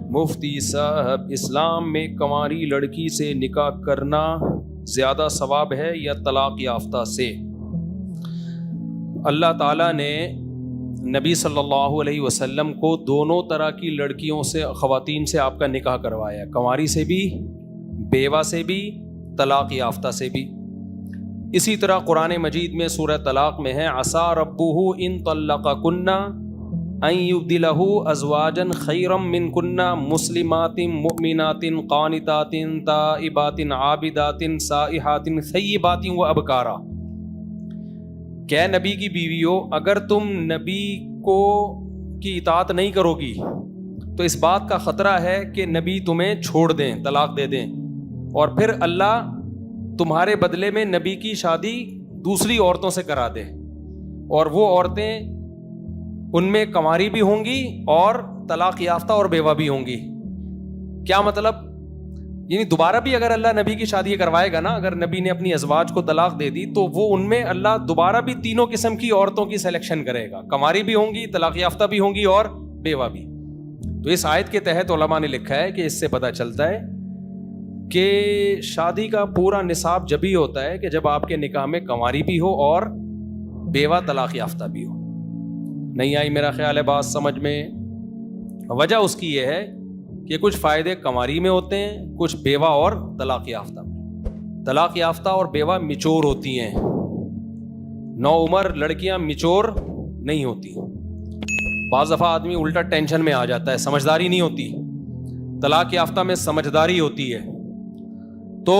مفتی صاحب، اسلام میں کنواری لڑکی سے نکاح کرنا زیادہ ثواب ہے یا طلاق یافتہ سے؟ اللہ تعالیٰ نے نبی صلی اللہ علیہ وسلم کو دونوں طرح کی لڑکیوں سے، خواتین سے آپ کا نکاح کروایا، کنواری سے بھی، بیوہ سے بھی، طلاق یافتہ سے بھی۔ اسی طرح قرآن مجید میں سورہ طلاق میں ہے عسیٰ ربہ ان طلقکن ان یبدلہ ازواجا خیرا منکن مسلمات مؤمنات قانتات تائبات عابدات سائحات ثیبات و ابکارا۔ کہ نبی کی بیویوں، اگر تم نبی کی اطاعت نہیں کرو گی تو اس بات کا خطرہ ہے کہ نبی تمہیں چھوڑ دیں، طلاق دے دیں، اور پھر اللہ تمہارے بدلے میں نبی کی شادی دوسری عورتوں سے کرا دے، اور وہ عورتیں ان میں کنواری بھی ہوں گی اور طلاق یافتہ اور بیوہ بھی ہوں گی۔ کیا مطلب؟ یعنی دوبارہ بھی اگر اللہ نبی کی شادی کروائے گا نا، اگر نبی نے اپنی ازواج کو طلاق دے دی تو وہ ان میں اللہ دوبارہ بھی تینوں قسم کی عورتوں کی سلیکشن کرے گا، کنواری بھی ہوں گی، طلاق یافتہ بھی ہوں گی اور بیوہ بھی۔ تو اس آیت کے تحت علماء نے لکھا ہے کہ اس سے پتہ چلتا ہے کہ شادی کا پورا نصاب جب ہی ہوتا ہے کہ جب آپ کے نکاح میں کنواری بھی ہو اور بیوہ طلاق یافتہ بھی ہو۔ نہیں آئی میرا خیال ہے بات سمجھ میں؟ وجہ اس کی یہ ہے کہ کچھ فائدے کنواری میں ہوتے ہیں، کچھ بیوہ اور طلاق یافتہ میں۔ طلاق یافتہ اور بیوہ میچور ہوتی ہیں، نو عمر لڑکیاں میچور نہیں ہوتی۔ بعض دفعہ آدمی الٹا ٹینشن میں آ جاتا ہے، سمجھداری نہیں ہوتی۔ طلاق یافتہ میں سمجھداری ہوتی ہے، تو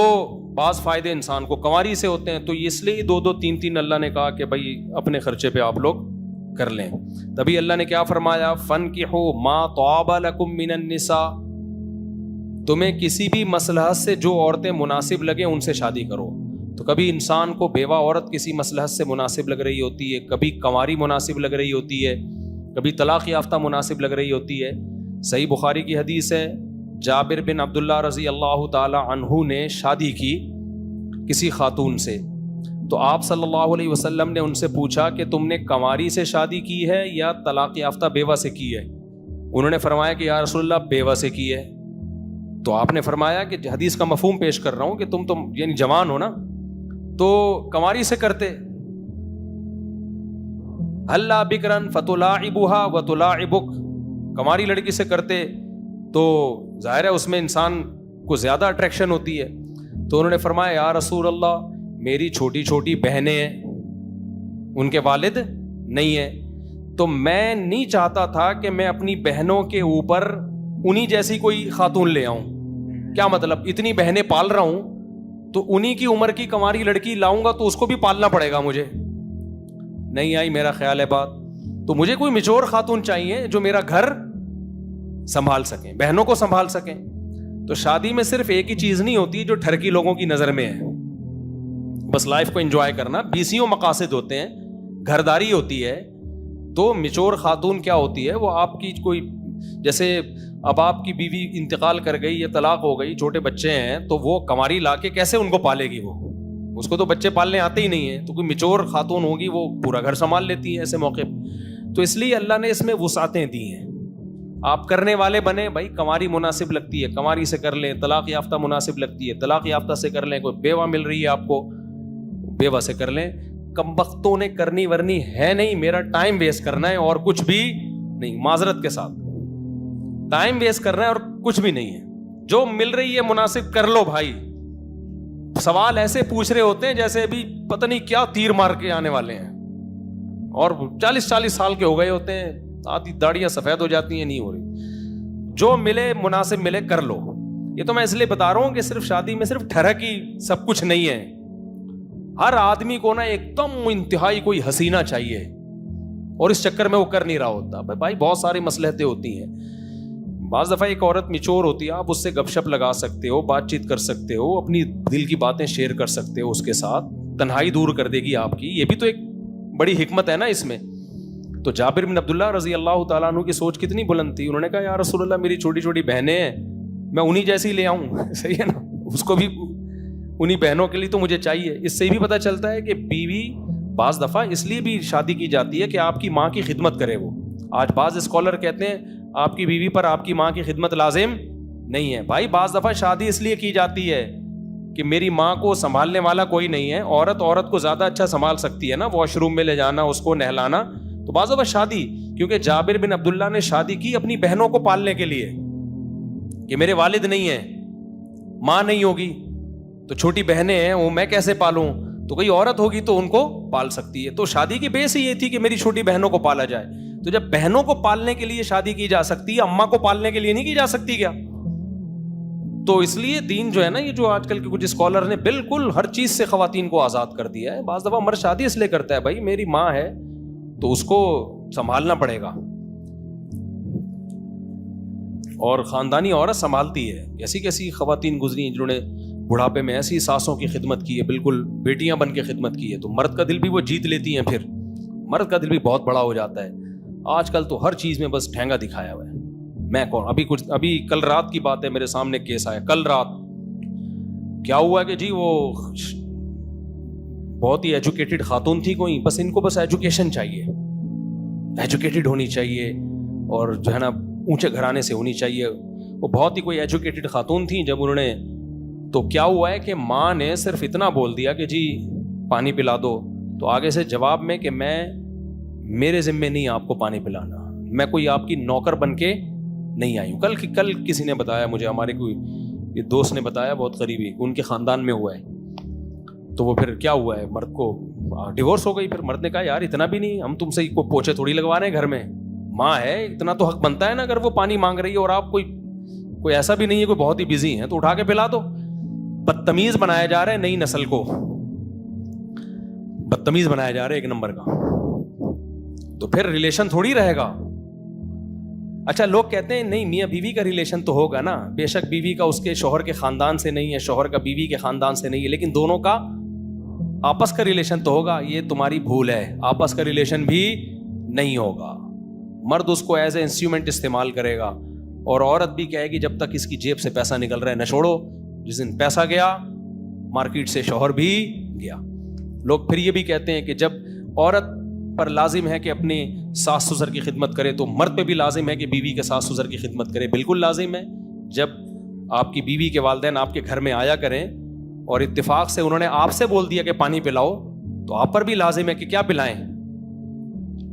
بعض فائدے انسان کو کنواری سے ہوتے ہیں۔ تو اس لیے دو دو تین تین اللہ نے کہا کہ بھائی اپنے خرچے پہ آپ لوگ کر لیں۔ تبھی اللہ نے کیا فرمایا؟ فَانْكِحُوا مَا طَابَ لَكُم مِّنَ النِّسَاءِ، تمہیں کسی بھی مصلحت سے جو عورتیں مناسب لگیں ان سے شادی کرو۔ تو کبھی انسان کو بیوہ عورت کسی مصلحت سے مناسب لگ رہی ہوتی ہے، کبھی کنواری مناسب لگ رہی ہوتی ہے، کبھی طلاق یافتہ مناسب لگ رہی ہوتی ہے۔ صحیح بخاری کی حدیث ہے، جابر بن عبداللہ رضی اللہ تعالی عنہ نے شادی کی کسی خاتون سے، تو آپ صلی اللہ علیہ وسلم نے ان سے پوچھا کہ تم نے کنواری سے شادی کی ہے یا طلاق یافتہ بیوہ سے کی ہے؟ انہوں نے فرمایا کہ یا رسول اللہ بیوہ سے کی ہے۔ تو آپ نے فرمایا کہ حدیث کا مفہوم پیش کر رہا ہوں کہ تم یعنی جوان ہو نا، تو کنواری سے کرتے، ہلا بکرن فتلاعبھا وتلاعبک، کنواری لڑکی سے کرتے تو ظاہر ہے اس میں انسان کو زیادہ اٹریکشن ہوتی ہے۔ تو انہوں نے فرمایا یا رسول اللہ میری چھوٹی چھوٹی بہنیں ہیں، ان کے والد نہیں ہیں، تو میں نہیں چاہتا تھا کہ میں اپنی بہنوں کے اوپر انہی جیسی کوئی خاتون لے آؤں۔ کیا مطلب؟ اتنی بہنیں پال رہا ہوں تو انہی کی عمر کی کنواری لڑکی لاؤں گا تو اس کو بھی پالنا پڑے گا مجھے۔ نہیں آئی میرا خیال ہے بات؟ تو مجھے کوئی میچور خاتون چاہیے جو میرا گھر سنبھال سکیں، بہنوں کو سنبھال سکیں۔ تو شادی میں صرف ایک ہی چیز نہیں ہوتی جو ٹھرکی لوگوں کی نظر میں ہے، بس لائف کو انجوائے کرنا، بیسیوں مقاصد ہوتے ہیں، گھرداری ہوتی ہے۔ تو میچور خاتون کیا ہوتی ہے؟ وہ آپ کی کوئی، جیسے اب آپ کی بیوی انتقال کر گئی یا طلاق ہو گئی، چھوٹے بچے ہیں، تو وہ کنواری لا کے کیسے ان کو پالے گی؟ وہ اس کو تو بچے پالنے آتے ہی نہیں ہیں، تو کوئی میچور خاتون ہوگی وہ پورا گھر سنبھال لیتی ہے ایسے موقع پہ۔ تو اس لیے اللہ نے اس میں وسعتیں دی ہیں، آپ کرنے والے بنے، بھائی کنواری مناسب لگتی ہے کنواری سے کر لیں، طلاق یافتہ مناسب لگتی ہے طلاق یافتہ سے کر لیں، کوئی بیوہ مل رہی ہے آپ کو بیوہ سے کر لیں۔ کم بختوں نے کرنی ورنی ہے نہیں، میرا ٹائم ویسٹ کرنا ہے اور کچھ بھی نہیں، معذرت کے ساتھ ٹائم ویسٹ کرنا ہے اور کچھ بھی نہیں ہے۔ جو مل رہی ہے مناسب کر لو بھائی۔ سوال ایسے پوچھ رہے ہوتے ہیں جیسے ابھی پتہ نہیں کیا تیر مار کے آنے والے ہیں، اور 40 سال کے ہو گئے ہوتے ہیں، آدھی داڑیاں سفید ہو جاتی ہیں، نہیں ہو رہی۔ جو ملے مناسب ملے کر لو۔ یہ تو میں اس لیے بتا رہا ہوں کہ صرف شادی میں صرف ٹھڑک ہی سب کچھ نہیں ہے۔ ہر آدمی کو نا ایک دم انتہائی کوئی حسینہ چاہیے، اور اس چکر میں وہ کر نہیں رہا ہوتا۔ بھائی بہت ساری مصلحتیں ہوتی ہیں۔ بعض دفعہ ایک عورت میچور ہوتی ہے، آپ اس سے گپ شپ لگا سکتے ہو، بات چیت کر سکتے ہو، اپنی دل کی باتیں شیئر کر سکتے ہو اس کے ساتھ، تنہائی دور کر دے گی آپ کی۔ یہ بھی تو ایک بڑی حکمت ہے نا اس میں۔ تو جابر بن عبداللہ رضی اللہ تعالیٰ عنہ کی سوچ کتنی بلند تھی، انہوں نے کہا یا رسول اللہ میری چھوٹی چھوٹی بہنیں ہیں، میں انہی جیسی لے آؤں؟ صحیح ہے نا، اس کو بھی انہی بہنوں کے لیے تو مجھے چاہیے۔ اس سے بھی پتہ چلتا ہے کہ بیوی بعض دفعہ اس لیے بھی شادی کی جاتی ہے کہ آپ کی ماں کی خدمت کرے وہ۔ آج بعض اسکالر کہتے ہیں آپ کی بیوی پر آپ کی ماں کی خدمت لازم نہیں ہے. بھائی بعض دفعہ شادی اس لیے کی جاتی ہے کہ میری ماں کو سنبھالنے والا کوئی نہیں ہے. عورت کو زیادہ اچھا سنبھال سکتی ہے نا, واش روم میں لے جانا, اس کو نہلانا. تو بعض دفعہ شادی, کیونکہ جابر بن عبداللہ نے شادی کی اپنی بہنوں کو پالنے کے لیے, کہ میرے والد نہیں ہیں, ماں نہیں ہوگی تو چھوٹی بہنیں ہیں, وہ میں کیسے پالوں, تو کوئی عورت ہوگی تو ان کو پال سکتی ہے. تو شادی کی بیس ہی یہ تھی کہ میری چھوٹی بہنوں کو پالا جائے. تو جب بہنوں کو پالنے کے لیے شادی کی جا سکتی ہے, اماں کو پالنے کے لیے نہیں کی جا سکتی کیا؟ تو اس لیے دین جو ہے نا, یہ جو آج کل کے کچھ اسکالر نے بالکل ہر چیز سے خواتین کو آزاد کر دیا ہے. بعض دفعہ مرد شادی اس لیے کرتا ہے, بھائی میری ماں ہے تو اس کو سنبھالنا پڑے گا, اور خاندانی عورت سنبھالتی ہے. کیسی کیسی خواتین گزری ہیں جنہوں نے بڑھاپے میں ایسی ساسوں کی خدمت کی ہے, بالکل بیٹیاں بن کے خدمت کی ہے. تو مرد کا دل بھی وہ جیت لیتی ہیں, پھر مرد کا دل بھی بہت بڑا ہو جاتا ہے. آج کل تو ہر چیز میں بس ٹھینگا دکھایا ہوا ہے. میں کون, ابھی کل رات کی بات ہے, میرے سامنے کیس آیا کل رات. کیا ہوا کہ جی وہ بہت ہی ایجوکیٹڈ خاتون تھی کوئی, بس ان کو بس ایجوکیشن چاہیے, ایجوکیٹڈ ہونی چاہیے, اور جو ہے نا اونچے گھرانے سے ہونی چاہیے. وہ بہت ہی کوئی ایجوکیٹڈ خاتون تھی. جب انہوں نے, تو کیا ہوا ہے کہ ماں نے صرف اتنا بول دیا کہ جی پانی پلا دو, تو آگے سے جواب میں کہ میرے ذمے نہیں آپ کو پانی پلانا, میں کوئی آپ کی نوکر بن کے نہیں آئی ہوں. کل کسی نے بتایا مجھے, ہمارے کوئی یہ دوست نے بتایا, بہت قریبی, ان کے خاندان میں ہوا ہے. تو وہ پھر کیا ہوا ہے, مرد کو ڈیورس ہو گئی. پھر مرد نے کہا یار اتنا بھی نہیں, ہم تم سے کوئی پوچھے تھوڑی لگوا رہے ہیں گھر میں, ماں ہے, اتنا تو حق بنتا ہے نا. اگر وہ پانی مانگ رہی ہے اور آپ کوئی ایسا بھی نہیں ہے, کوئی بہت ہی بزی ہے, تو اٹھا کے پلا دو. بدتمیز بنایا جا رہا ہے نئی نسل کو, بدتمیز بنایا جا رہا ہے ایک نمبر کا. تو پھر ریلیشن تھوڑی رہے گا. اچھا لوگ کہتے ہیں نہیں میاں بیوی کا ریلیشن تو ہوگا نا, بے شک بیوی کا اس کے شوہر کے خاندان سے نہیں ہے, شوہر کا بیوی کے خاندان سے نہیں ہے, لیکن دونوں کا آپس کا ریلیشن تو ہوگا. یہ تمہاری بھول ہے, آپس کا ریلیشن بھی نہیں ہوگا. مرد اس کو ایز اے انسٹرومنٹ استعمال کرے گا, اور عورت بھی کہے گی جب تک اس کی جیب سے پیسہ نکل رہا ہے نہ چھوڑو. جس دن پیسہ گیا مارکیٹ سے شوہر بھی گیا. لوگ پھر یہ بھی کہتے ہیں کہ جب عورت پر لازم ہے کہ اپنے ساس سسر کی خدمت کرے, تو مرد پہ بھی لازم ہے کہ بیوی کے ساس سسر کی خدمت کرے. بالکل لازم ہے. جب آپ کی بیوی کے والدین آپ کے گھر میں آیا کریں اور اتفاق سے انہوں نے آپ سے بول دیا کہ پانی پلاؤ, تو آپ پر بھی لازم ہے کہ کیا پلائیں.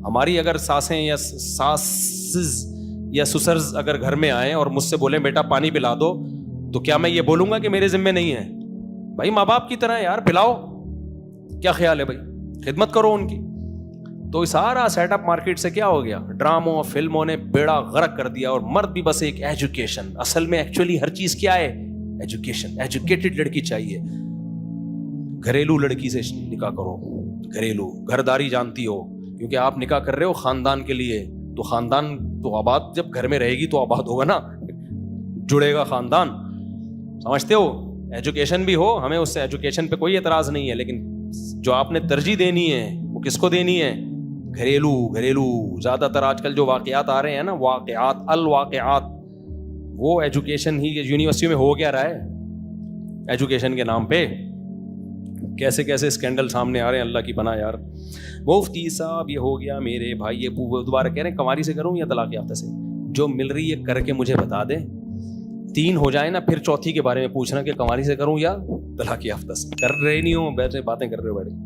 ہماری اگر ساسیں یا ساسز یا سسرز اگر گھر میں آئیں اور مجھ سے بولیں بیٹا پانی پلا دو, تو کیا میں یہ بولوں گا کہ میرے ذمے نہیں ہے؟ بھائی ماں باپ کی طرح یار پلاؤ, کیا خیال ہے بھائی, خدمت کرو ان کی. تو سارا سیٹ اپ مارکیٹ سے کیا ہو گیا, ڈراموں فلموں نے بیڑا غرق کر دیا. اور مرد بھی بس ایک ایجوکیشن, اصل میں ایکچولی ہر چیز کیا ہے, ایجوکیشن. ایجوکیٹڈ لڑکی چاہیے. گھریلو لڑکی سے نکاح کرو, گھریلو گھرداری جانتی ہو, کیونکہ آپ نکاح کر رہے ہو خاندان کے لیے, تو خاندان تو آباد جب گھر میں رہے گی تو آباد ہوگا نا, جڑے گا خاندان. سمجھتے ہو, ایجوکیشن بھی ہو, ہمیں اس سے ایجوکیشن پہ کوئی اعتراض نہیں ہے, لیکن جو آپ نے ترجیح دینی ہے وہ کس کو دینی ہے؟ گھریلو. زیادہ تر آج کل جو واقعات آ رہے ہیں نا, واقعات الواقعات, وہ ایجوکیشن ہی. یونیورسٹی میں ہو کیا رہا ہے ایجوکیشن کے نام پہ؟ کیسے کیسے اسکینڈل سامنے آ رہے ہیں, اللہ کی پناہ یار. مفتی صاحب یہ ہو گیا میرے بھائی, یہ دوبارہ کہہ رہے ہیں کنواری سے کروں یا طلاق یافتہ سے. جو مل رہی ہے کر کے مجھے بتا دیں, 3 ہو جائے نا, پھر چوتھی کے بارے میں پوچھنا کہ کنواری سے کروں یا طلاق یافتہ سے. کر رہے نہیں ہوں, بیٹھے باتیں کر رہے ہو بیٹھے.